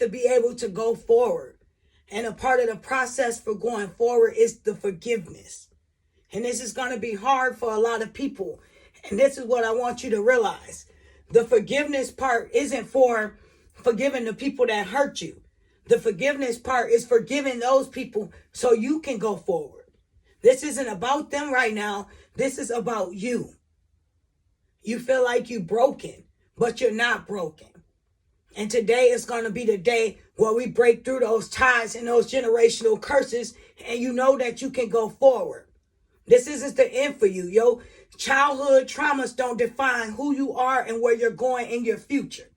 to be able to go forward. And a part of the process for going forward is the forgiveness. And this is going to be hard for a lot of people. And this is what I want you to realize. The forgiveness part isn't for forgiving the people that hurt you. The forgiveness part is forgiving those people so you can go forward. This isn't about them right now. This is about you. You feel like you're broken, but you're not broken. And today is going to be the day where we break through those ties and those generational curses, and you know that you can go forward. This isn't the end for you. Your childhood traumas don't define who you are and where you're going in your future.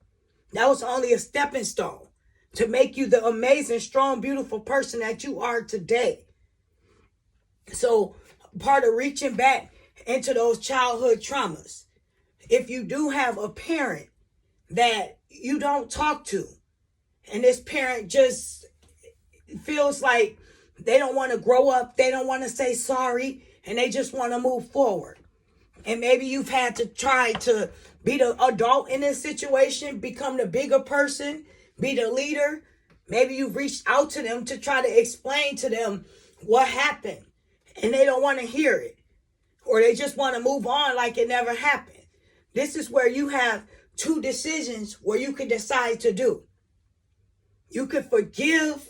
That was only a stepping stone to make you the amazing, strong, beautiful person that you are today. So part of reaching back into those childhood traumas, if you do have a parent that you don't talk to, and this parent just feels like they don't want to grow up, they don't want to say sorry, and they just want to move forward. And maybe you've had to try to be the adult in this situation, become the bigger person, be the leader. Maybe you've reached out to them to try to explain to them what happened, and they don't want to hear it, or they just want to move on like it never happened. This is where you have two decisions where you can decide to do. You could forgive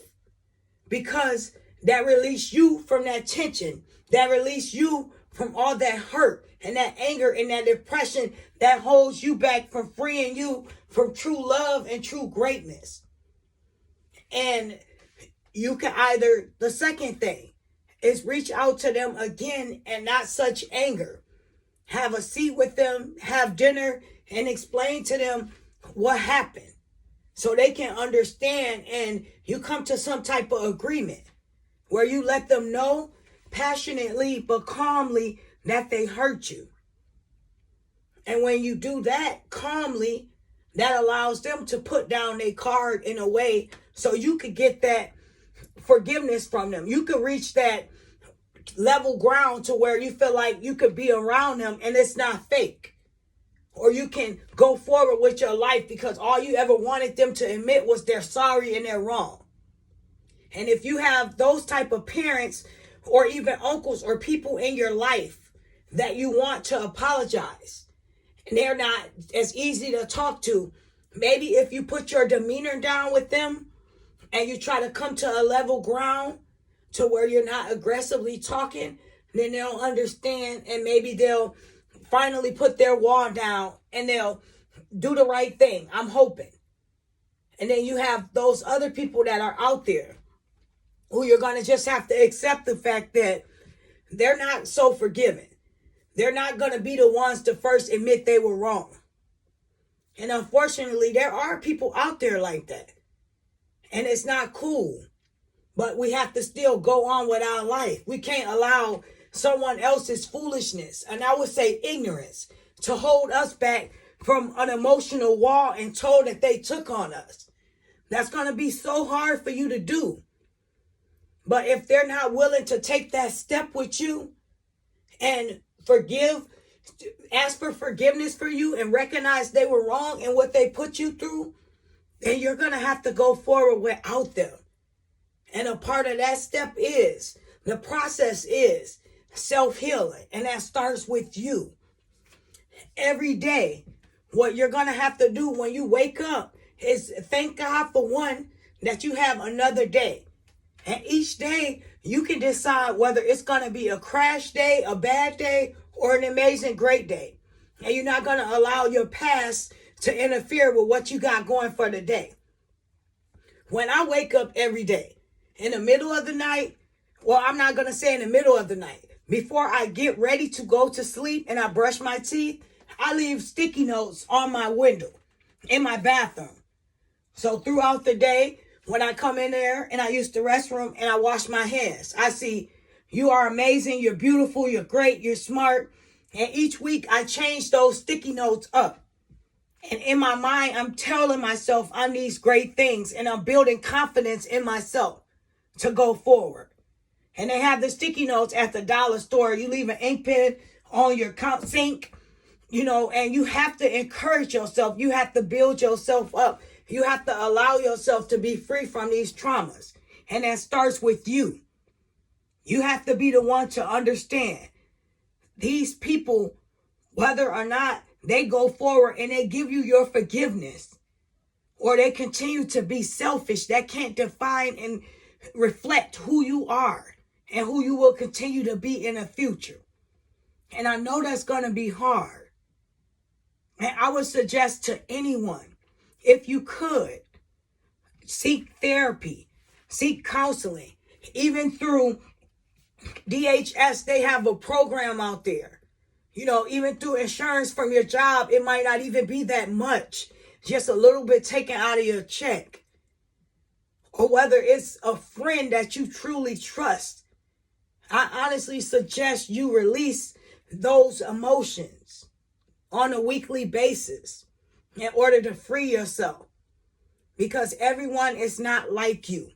because that release you from that tension, that release you from all that hurt and that anger and that depression that holds you back from freeing you from true love and true greatness. And you can either, the second thing is reach out to them again and not such anger. Have a seat with them, have dinner, and explain to them what happened so they can understand, and you come to some type of agreement where you let them know passionately but calmly that they hurt you. And when you do that calmly, that allows them to put down their card in a way so you could get that forgiveness from them. You could reach that level ground to where you feel like you could be around them and it's not fake. Or you can go forward with your life because all you ever wanted them to admit was they're sorry and they're wrong. And if you have those type of parents or even uncles or people in your life that you want to apologize and they're not as easy to talk to, maybe if you put your demeanor down with them and you try to come to a level ground to where you're not aggressively talking, then they'll understand and maybe they'll finally put their wall down and they'll do the right thing. I'm hoping. And then you have those other people that are out there who you're going to just have to accept the fact that they're not so forgiving. They're not going to be the ones to first admit they were wrong. And unfortunately, there are people out there like that. And it's not cool. But we have to still go on with our life. We can't allow someone else's foolishness, and I would say ignorance, to hold us back from an emotional wall and toll that they took on us. That's going to be so hard for you to do. But if they're not willing to take that step with you and forgive, ask for forgiveness for you and recognize they were wrong in what they put you through, then you're going to have to go forward without them. And a part of that step is, the process is self-healing. And that starts with you. Every day, what you're going to have to do when you wake up is thank God for one, that you have another day. And each day, you can decide whether it's going to be a crash day, a bad day, or an amazing, great day. And you're not going to allow your past to interfere with what you got going for the day. When I wake up every day, in the middle of the night, well, I'm not going to say in the middle of the night. Before I get ready to go to sleep and I brush my teeth, I leave sticky notes on my window in my bathroom. So throughout the day, when I come in there and I use the restroom and I wash my hands, I see, you are amazing, you're beautiful, you're great, you're smart. And each week I change those sticky notes up. And in my mind, I'm telling myself I'm these great things and I'm building confidence in myself to go forward. And they have the sticky notes at the dollar store. You leave an ink pen on your sink, and you have to encourage yourself. You have to build yourself up you have to allow yourself to be free from these traumas. And that starts with you. You have to be the one to understand these people, whether or not they go forward and they give you your forgiveness, or they continue to be selfish, that can't define and reflect who you are and who you will continue to be in the future. And I know that's going to be hard. And I would suggest to anyone, if you could, seek therapy, seek counseling. Even through DHS, they have a program out there. You know, even through insurance from your job, it might not even be that much. Just a little bit taken out of your check. Or whether it's a friend that you truly trust. I honestly suggest you release those emotions on a weekly basis in order to free yourself. Because everyone is not like you.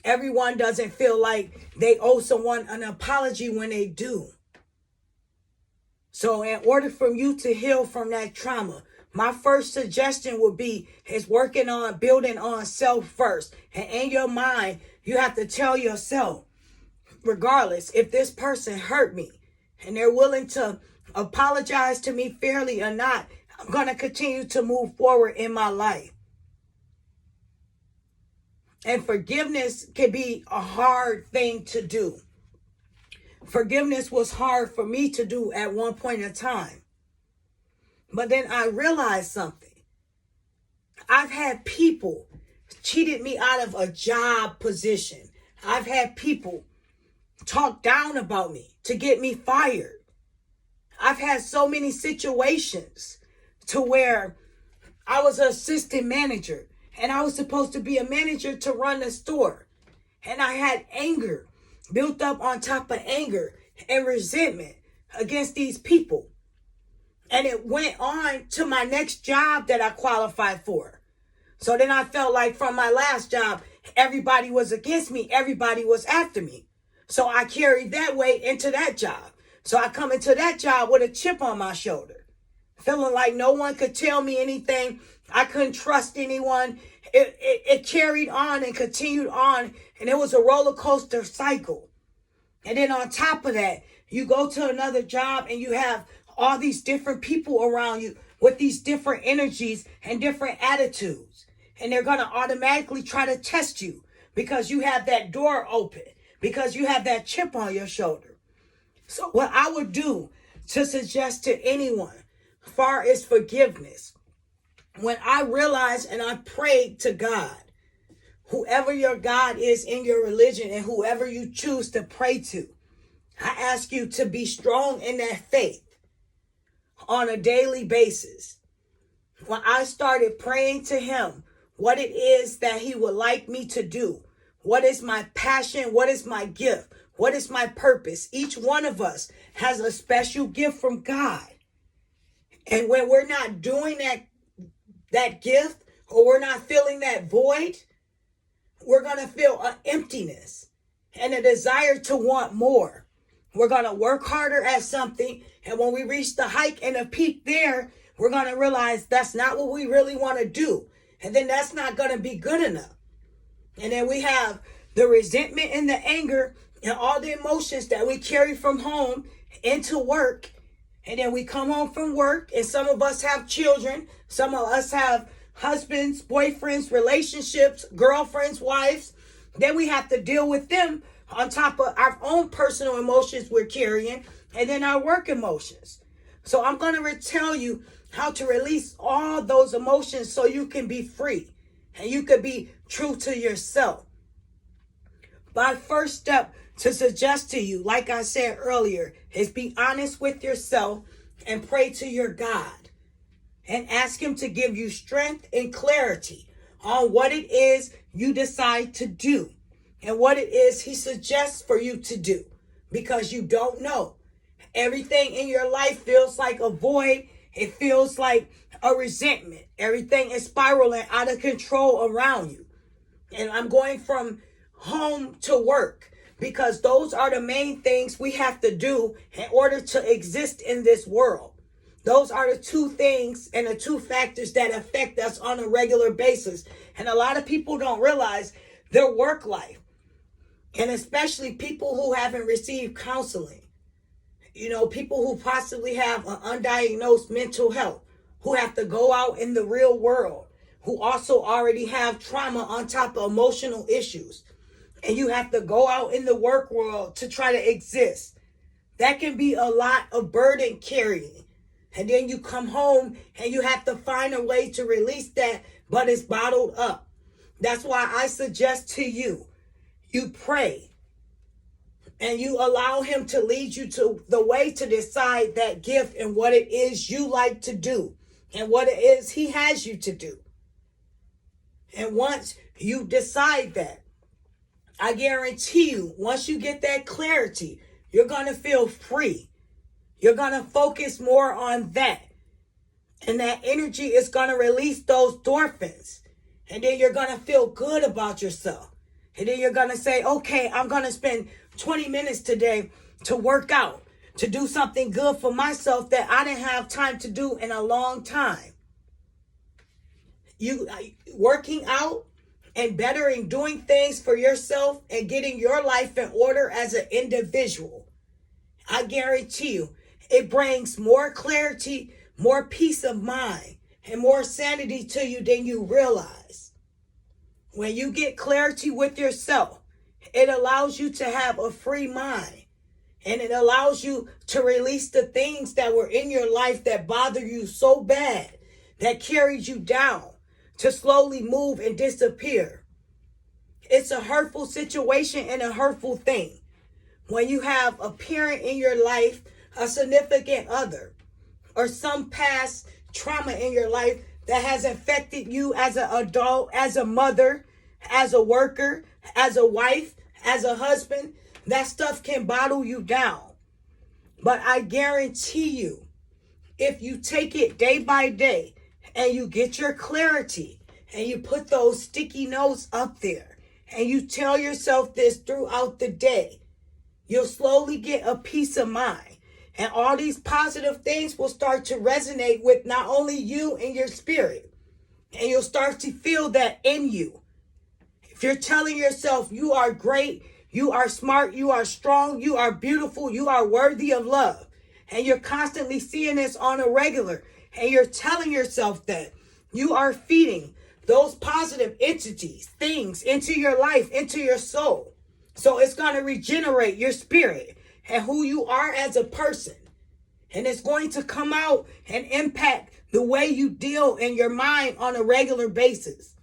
Everyone doesn't feel like they owe someone an apology when they do. So in order for you to heal from that trauma, my first suggestion would be is working on building on self first. And in your mind, you have to tell yourself, regardless if this person hurt me and they're willing to apologize to me fairly or not, I'm going to continue to move forward in my life. And forgiveness can be a hard thing to do. Forgiveness was hard for me to do at one point in time. But then I realized something. I've had people cheated me out of a job position. I've had people talk down about me to get me fired. I've had so many situations to where I was an assistant manager and I was supposed to be a manager to run the store. And I had anger built up on top of anger and resentment against these people. And it went on to my next job that I qualified for. So then I felt like from my last job, everybody was against me. Everybody was after me. So I carried that weight into that job. So I come into that job with a chip on my shoulder, feeling like no one could tell me anything. I couldn't trust anyone. It carried on and continued on. And it was a roller coaster cycle. And then on top of that, you go to another job and you have all these different people around you with these different energies and different attitudes. And they're going to automatically try to test you because you have that door open, because you have that chip on your shoulder. So what I would do to suggest to anyone, far as forgiveness, when I realized and I prayed to God, whoever your God is in your religion and whoever you choose to pray to, I ask you to be strong in that faith on a daily basis. When I started praying to him, what it is that he would like me to do, what is my passion, what is my gift, what is my purpose. Each one of us has a special gift from God. And when we're not doing that gift, or we're not filling that void, we're going to feel an emptiness and a desire to want more. We're going to work harder at something. And when we reach the hike and the peak there, we're going to realize that's not what we really want to do. And then that's not going to be good enough. And then we have the resentment and the anger and all the emotions that we carry from home into work. And then we come home from work, and some of us have children. Some of us have husbands, boyfriends, relationships, girlfriends, wives. Then we have to deal with them on top of our own personal emotions we're carrying, and then our work emotions. So I'm going to tell you how to release all those emotions so you can be free and you can be true to yourself. My first step to suggest to you, like I said earlier, is be honest with yourself and pray to your God and ask him to give you strength and clarity on what it is you decide to do and what it is he suggests for you to do, because you don't know. Everything in your life feels like a void. It feels like a resentment. Everything is spiraling out of control around you. And I'm going from home to work because those are the main things we have to do in order to exist in this world. Those are the two things and the two factors that affect us on a regular basis. And a lot of people don't realize their work life, and especially people who haven't received counseling. You know, people who possibly have an undiagnosed mental health, who have to go out in the real world, who also already have trauma on top of emotional issues. And you have to go out in the work world to try to exist. That can be a lot of burden carrying. And then you come home and you have to find a way to release that, but it's bottled up. That's why I suggest to you, you pray and you allow him to lead you to the way to decide that gift and what it is you like to do and what it is he has you to do. And once you decide that, I guarantee you, once you get that clarity, you're going to feel free. You're going to focus more on that. And that energy is going to release those endorphins. And then you're going to feel good about yourself. And then you're going to say, okay, I'm going to spend 20 minutes today to work out, to do something good for myself that I didn't have time to do in a long time. You working out and bettering, doing things for yourself and getting your life in order as an individual, I guarantee you, it brings more clarity, more peace of mind, and more sanity to you than you realize. When you get clarity with yourself, it allows you to have a free mind. And it allows you to release the things that were in your life that bother you so bad, that carried you down, to slowly move and disappear. It's a hurtful situation and a hurtful thing when you have a parent in your life, a significant other, or some past trauma in your life that has affected you as an adult, as a mother, as a worker, as a wife, as a husband. That stuff can bottle you down. But I guarantee you, if you take it day by day and you get your clarity and you put those sticky notes up there and you tell yourself this throughout the day, you'll slowly get a peace of mind. And all these positive things will start to resonate with not only you and your spirit. And you'll start to feel that in you. If you're telling yourself you are great, you are smart, you are strong, you are beautiful, you are worthy of love, and you're constantly seeing this on a regular, and you're telling yourself that, you are feeding those positive entities, things into your life, into your soul. So it's going to regenerate your spirit and who you are as a person. And it's going to come out and impact the way you deal in your mind on a regular basis.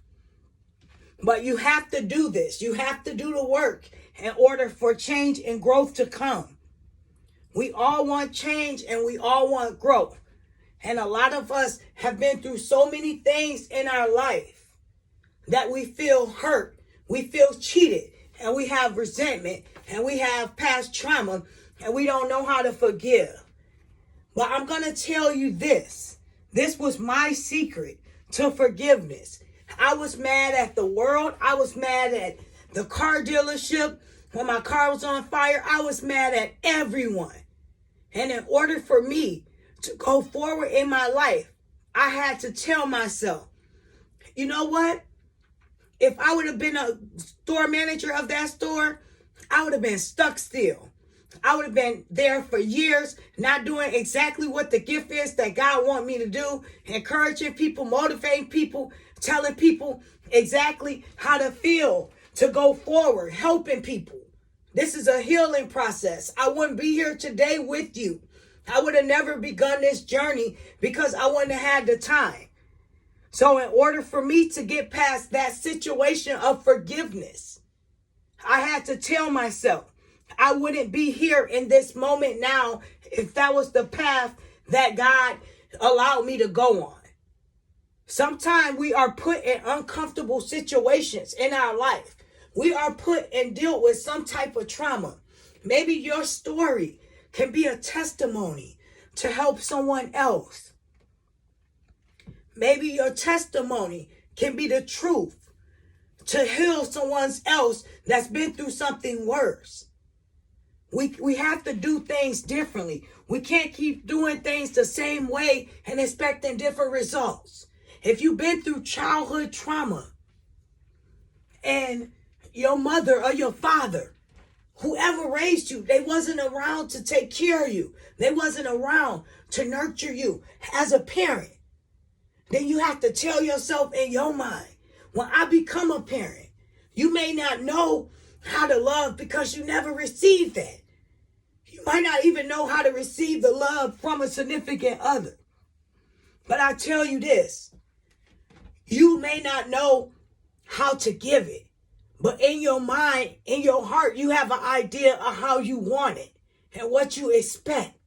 But you have to do this. You have to do the work in order for change and growth to come. We all want change and we all want growth. And a lot of us have been through so many things in our life that we feel hurt, we feel cheated, and we have resentment, and we have past trauma, and we don't know how to forgive. But I'm going to tell you this. This was my secret to forgiveness. I was mad at the world. I was mad at the car dealership. When my car was on fire, I was mad at everyone. And in order for me to go forward in my life, I had to tell myself, you know what? If I would have been a store manager of that store, I would have been stuck still. I would have been there for years, not doing exactly what the gift is that God wants me to do, encouraging people, motivating people, telling people exactly how to feel, to go forward, helping people. This is a healing process. I wouldn't be here today with you. I would have never begun this journey because I wouldn't have had the time. So in order for me to get past that situation of forgiveness, I had to tell myself I wouldn't be here in this moment now if that was the path that God allowed me to go on. Sometimes we are put in uncomfortable situations in our life. We are put and dealt with some type of trauma. Maybe your story can be a testimony to help someone else. Maybe your testimony can be the truth to heal someone else that's been through something worse. We have to do things differently. We can't keep doing things the same way and expecting different results. If you've been through childhood trauma and your mother or your father, whoever raised you, they wasn't around to take care of you. They wasn't around to nurture you as a parent. Then you have to tell yourself in your mind, when I become a parent, you may not know how to love because you never received that. You might not even know how to receive the love from a significant other. But I tell you this, you may not know how to give it, but in your mind, in your heart, you have an idea of how you want it and what you expect.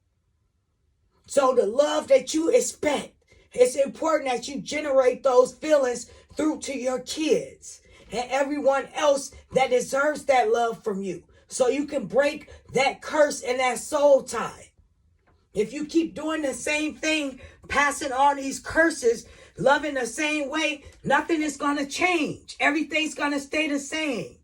So the love that you expect, it's important that you generate those feelings through to your kids and everyone else that deserves that love from you. So you can break that curse and that soul tie. If you keep doing the same thing, passing on these curses, loving the same way, nothing is going to change. Everything's going to stay the same.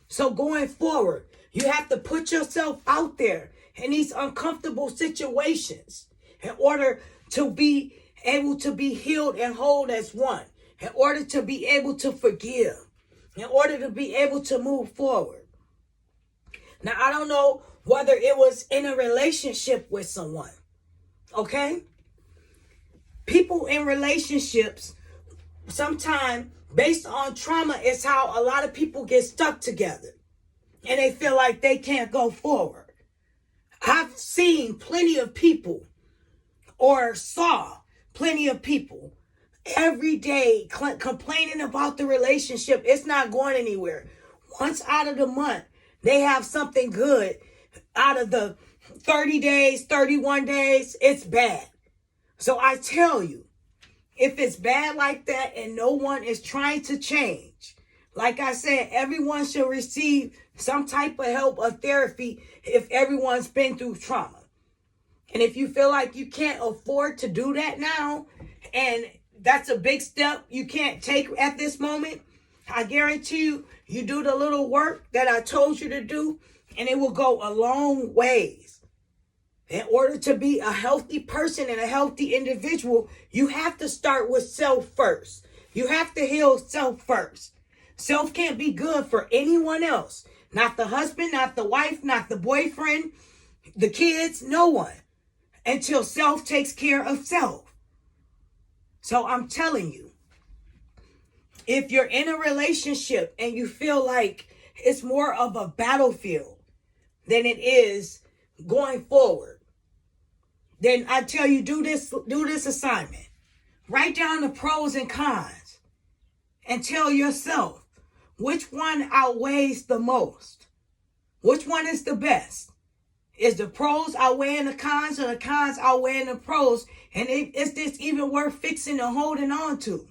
So going forward, you have to put yourself out there in these uncomfortable situations in order to be able to be healed and whole as one, in order to be able to forgive, in order to be able to move forward. Now, I don't know whether it was in a relationship with someone, okay? People in relationships, sometimes based on trauma, is how a lot of people get stuck together and they feel like they can't go forward. I've seen plenty of people or saw plenty of people every day complaining about the relationship. It's not going anywhere. Once out of the month, they have something good. Out of the 30 days, 31 days, it's bad. So I tell you, if it's bad like that and no one is trying to change, like I said, everyone should receive some type of help or therapy if everyone's been through trauma. And if you feel like you can't afford to do that now, and that's a big step you can't take at this moment, I guarantee you, you do the little work that I told you to do, and it will go a long ways. In order to be a healthy person and a healthy individual, you have to start with self first. You have to heal self first. Self can't be good for anyone else. Not the husband, not the wife, not the boyfriend, the kids, no one. Until self takes care of self. So I'm telling you, if you're in a relationship and you feel like it's more of a battlefield than it is going forward, then I tell you, do this assignment. Write down the pros and cons and tell yourself which one outweighs the most. Which one is the best? Is the pros outweighing the cons, or the cons outweighing the pros? And is this even worth fixing and holding on to?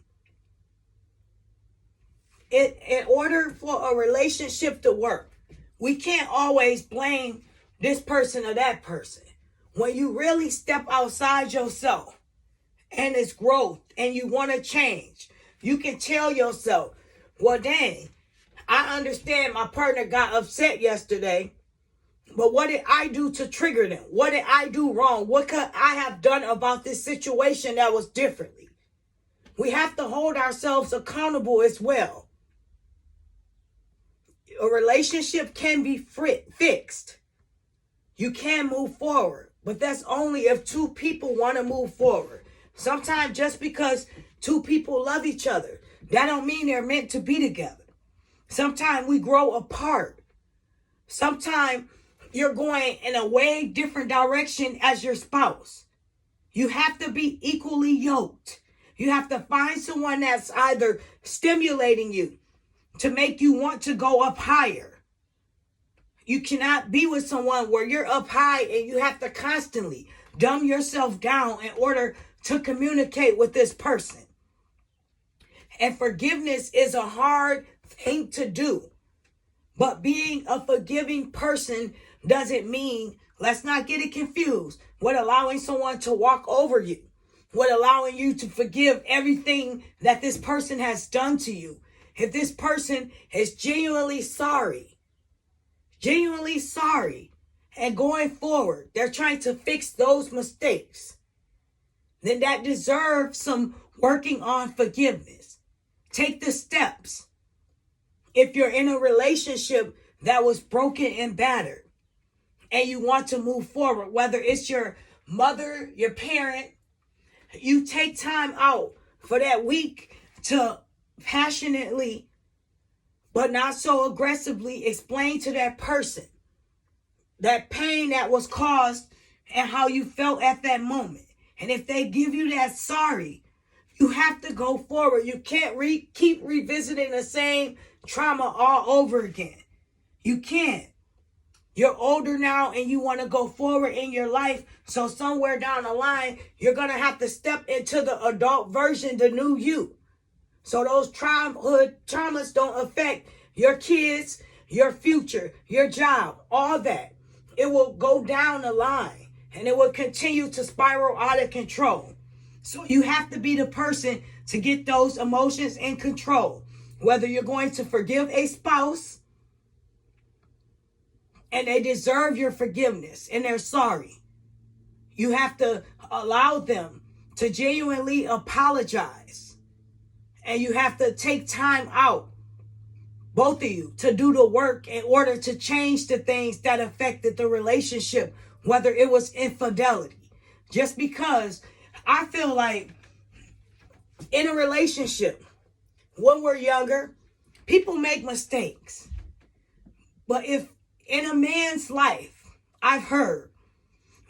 In order for a relationship to work, we can't always blame this person or that person. When you really step outside yourself and it's growth and you want to change, you can tell yourself, well, dang, I understand my partner got upset yesterday, but what did I do to trigger them? What did I do wrong? What could I have done about this situation that was differently? We have to hold ourselves accountable as well. A relationship can be fixed. You can move forward, but that's only if two people want to move forward. Sometimes just because two people love each other, that don't mean they're meant to be together. Sometimes we grow apart. Sometimes you're going in a way different direction as your spouse. You have to be equally yoked. You have to find someone that's either stimulating you to make you want to go up higher. You cannot be with someone where you're up high and you have to constantly dumb yourself down in order to communicate with this person. And forgiveness is a hard thing to do. But being a forgiving person doesn't mean, let's not get it confused, with allowing someone to walk over you, with allowing you to forgive everything that this person has done to you. If this person is genuinely sorry, genuinely sorry, and going forward, they're trying to fix those mistakes, then that deserves some working on forgiveness. Take the steps. If you're in a relationship that was broken and battered and you want to move forward, whether it's your mother, your parent, you take time out for that week to passionately, but not so aggressively, explain to that person that pain that was caused and how you felt at that moment. And if they give you that sorry, you have to go forward. You can't keep revisiting the same trauma all over again. You can't. You're older now and you want to go forward in your life. So somewhere down the line, you're going to have to step into the adult version, the new you. So those childhood traumas don't affect your kids, your future, your job, all that. It will go down the line and it will continue to spiral out of control. So you have to be the person to get those emotions in control. Whether you're going to forgive a spouse and they deserve your forgiveness and they're sorry, you have to allow them to genuinely apologize. And you have to take time out, both of you, to do the work in order to change the things that affected the relationship, whether it was infidelity. Just because I feel like in a relationship, when we're younger, people make mistakes. But if in a man's life, I've heard,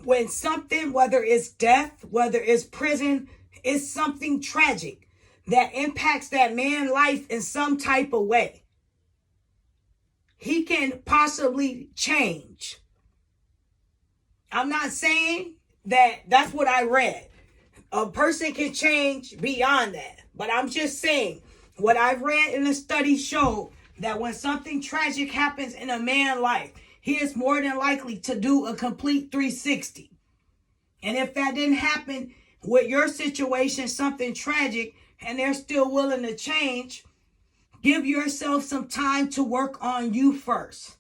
when something, whether it's death, whether it's prison, it's something tragic that impacts that man's life in some type of way, he can possibly change. I'm not saying that that's what I read. A person can change beyond that. But I'm just saying what I've read in the study showed that when something tragic happens in a man's life, he is more than likely to do a complete 360. And if that didn't happen with your situation, something tragic, and they're still willing to change, give yourself some time to work on you first.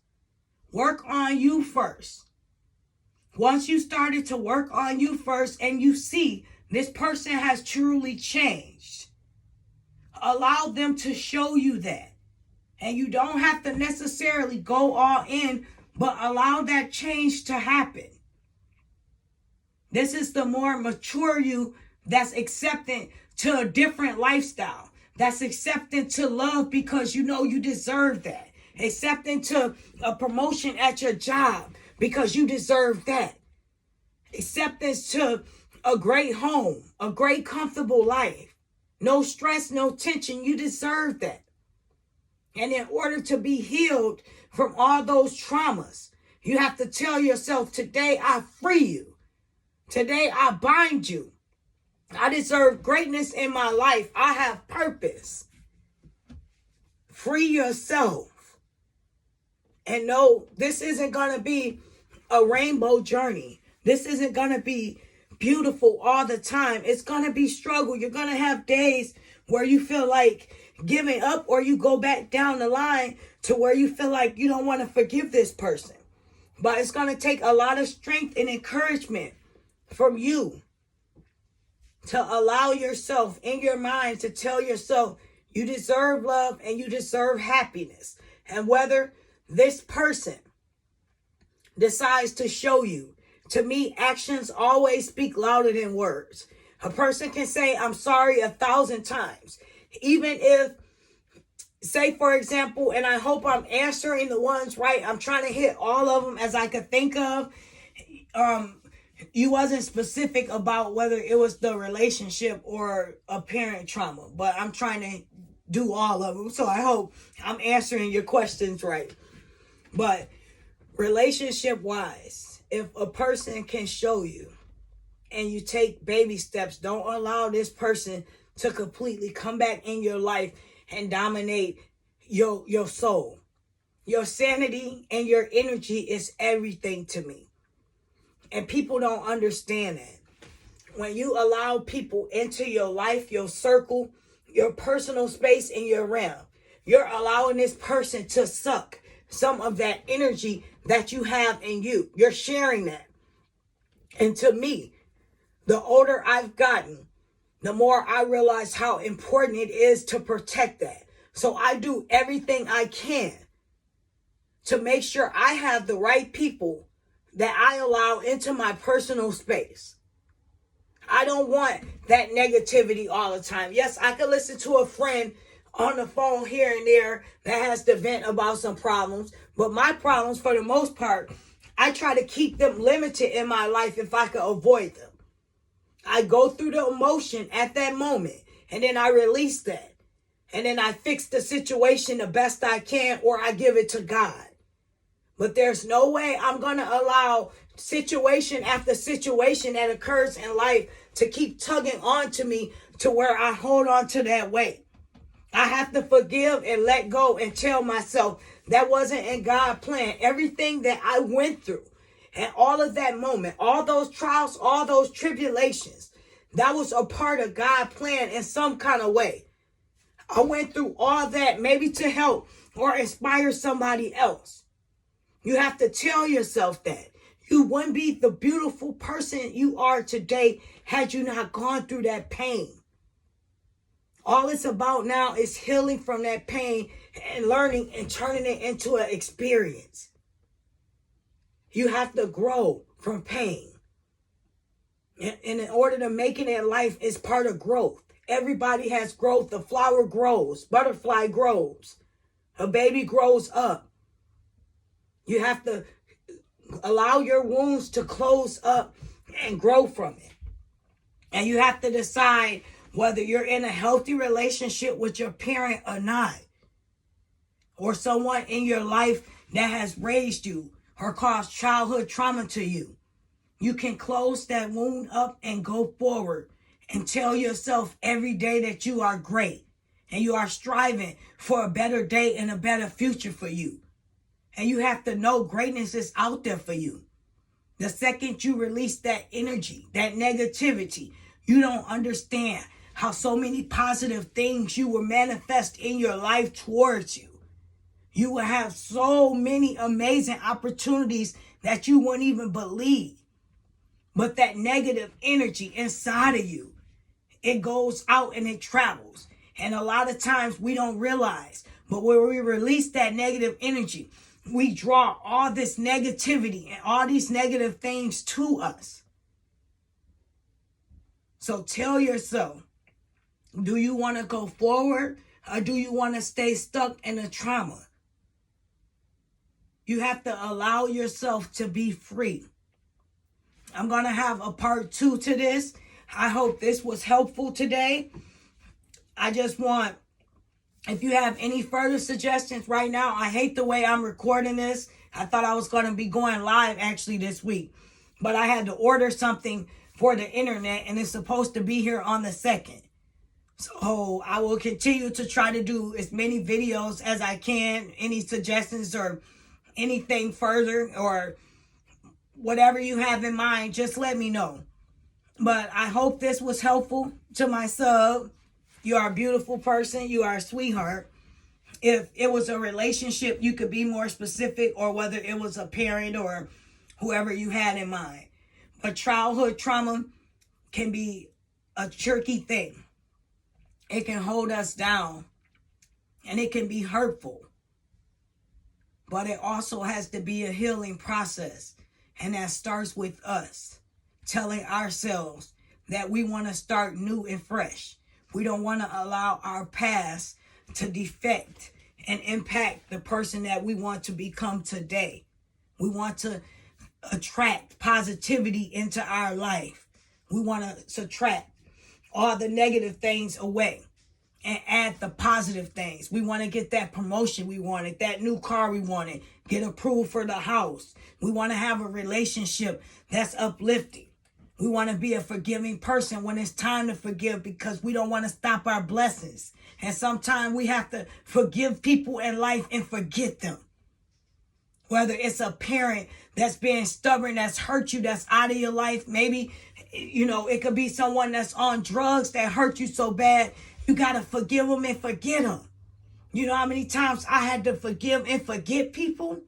Work on you first. Once you started to work on you first and you see this person has truly changed, allow them to show you that. And you don't have to necessarily go all in, but allow that change to happen. This is the more mature you that's accepting to a different lifestyle. That's accepting to love because you know you deserve that. Accepting to a promotion at your job because you deserve that. Acceptance to a great home, a great comfortable life. No stress, no tension. You deserve that. And in order to be healed from all those traumas, you have to tell yourself, today I free you. Today I bind you. I deserve greatness in my life. I have purpose. Free yourself. And no, this isn't going to be a rainbow journey. This isn't going to be beautiful all the time. It's going to be struggle. You're going to have days where you feel like giving up, or you go back down the line to where you feel like you don't want to forgive this person. But it's going to take a lot of strength and encouragement from you to allow yourself in your mind to tell yourself you deserve love and you deserve happiness. And whether this person decides to show you, to me, actions always speak louder than words. A person can say, I'm sorry 1,000 times. Even if, say, for example, and I hope I'm answering the ones right. I'm trying to hit all of them as I could think of. You wasn't specific about whether it was the relationship or a parent trauma, but I'm trying to do all of them. So I hope I'm answering your questions right. But relationship wise, if a person can show you and you take baby steps, don't allow this person to completely come back in your life and dominate your soul. Your sanity and your energy is everything to me. And people don't understand that. When you allow people into your life, your circle, your personal space, and your realm, you're allowing this person to suck some of that energy that you have in you. You're sharing that. And to me, the older I've gotten, the more I realize how important it is to protect that. So I do everything I can to make sure I have the right people that I allow into my personal space. I don't want that negativity all the time. Yes, I can listen to a friend on the phone here and there that has to vent about some problems, but my problems, for the most part, I try to keep them limited in my life if I can avoid them. I go through the emotion at that moment, and then I release that. And then I fix the situation the best I can, or I give it to God. But there's no way I'm going to allow situation after situation that occurs in life to keep tugging on to me to where I hold on to that weight. I have to forgive and let go and tell myself that wasn't in God's plan. Everything that I went through and all of that moment, all those trials, all those tribulations, that was a part of God's plan in some kind of way. I went through all that maybe to help or inspire somebody else. You have to tell yourself that. You wouldn't be the beautiful person you are today had you not gone through that pain. All it's about now is healing from that pain and learning and turning it into an experience. You have to grow from pain. And in order to make it in life, is part of growth. Everybody has growth. The flower grows. Butterfly grows. A baby grows up. You have to allow your wounds to close up and grow from it. And you have to decide whether you're in a healthy relationship with your parent or not, or someone in your life that has raised you or caused childhood trauma to you. You can close that wound up and go forward and tell yourself every day that you are great and you are striving for a better day and a better future for you. And you have to know greatness is out there for you. The second you release that energy, that negativity, you don't understand how so many positive things you will manifest in your life towards you. You will have so many amazing opportunities that you wouldn't even believe. But that negative energy inside of you, it goes out and it travels. And a lot of times we don't realize, but when we release that negative energy, we draw all this negativity and all these negative things to us. So tell yourself, do you want to go forward or do you want to stay stuck in a trauma? You have to allow yourself to be free. I'm going to have a part 2 to this. I hope this was helpful today. I just want, if you have any further suggestions right now, I hate the way I'm recording this. I thought I was going to be going live actually this week, but I had to order something for the internet and it's supposed to be here on the 2nd. So I will continue to try to do as many videos as I can. Any suggestions or anything further or whatever you have in mind, just let me know. But I hope this was helpful to my sub. You are a beautiful person. You are a sweetheart. If it was a relationship, you could be more specific, or whether it was a parent or whoever you had in mind. But childhood trauma can be a tricky thing. It can hold us down and it can be hurtful. But it also has to be a healing process. And that starts with us telling ourselves that we want to start new and fresh. We don't want to allow our past to defect and impact the person that we want to become today. We want to attract positivity into our life. We want to subtract all the negative things away and add the positive things. We want to get that promotion we wanted, that new car we wanted, get approved for the house. We want to have a relationship that's uplifting. We want to be a forgiving person when it's time to forgive, because we don't want to stop our blessings. And sometimes we have to forgive people in life and forget them. Whether it's a parent that's being stubborn, that's hurt you, that's out of your life. Maybe, it could be someone that's on drugs that hurt you so bad. You got to forgive them and forget them. You know how many times I had to forgive and forget people?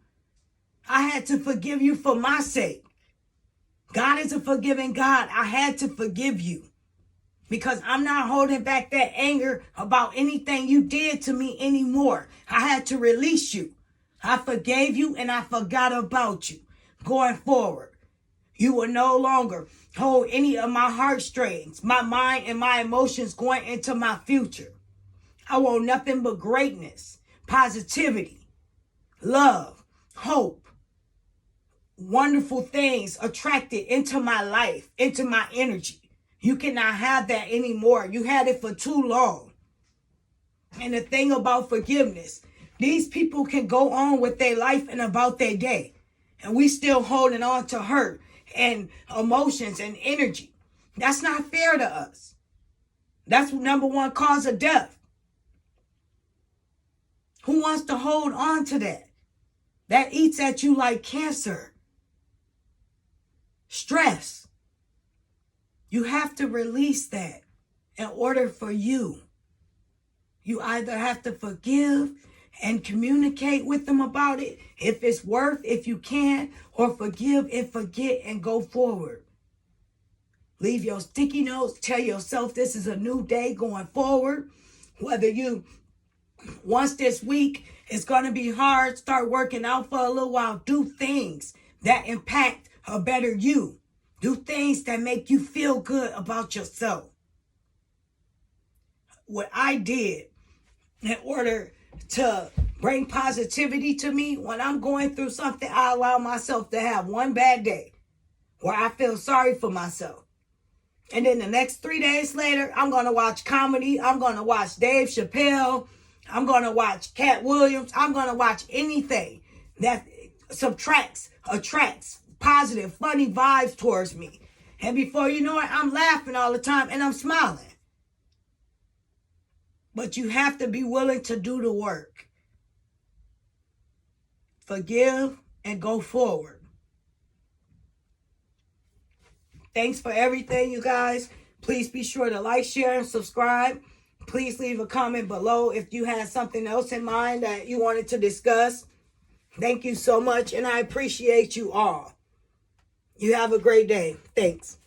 I had to forgive you for my sake. God is a forgiving God. I had to forgive you because I'm not holding back that anger about anything you did to me anymore. I had to release you. I forgave you and I forgot about you. Going forward, you will no longer hold any of my heartstrings, my mind, and my emotions going into my future. I want nothing but greatness, positivity, love, hope, wonderful things attracted into my life, into my energy. You cannot have that anymore. You had it for too long. And the thing about forgiveness, these people can go on with their life and about their day. And we still holding on to hurt and emotions and energy. That's not fair to us. That's number one cause of death. Who wants to hold on to that? That eats at you like cancer. Stress. You have to release that in order for you. You either have to forgive and communicate with them about it, if you can, or forgive and forget and go forward. Leave your sticky notes. Tell yourself this is a new day going forward. Whether you, once this week, it's going to be hard, start working out for a little while. Do things that impact a better you. Do things that make you feel good about yourself. What I did in order to bring positivity to me, when I'm going through something, I allow myself to have one bad day where I feel sorry for myself. And then the next 3 days later, I'm going to watch comedy. I'm going to watch Dave Chappelle. I'm going to watch Cat Williams. I'm going to watch anything that attracts positive, funny vibes towards me. And before you know it, I'm laughing all the time and I'm smiling. But you have to be willing to do the work. Forgive and go forward. Thanks for everything, you guys. Please be sure to like, share, and subscribe. Please leave a comment below if you had something else in mind that you wanted to discuss. Thank you so much, and I appreciate you all. You have a great day. Thanks.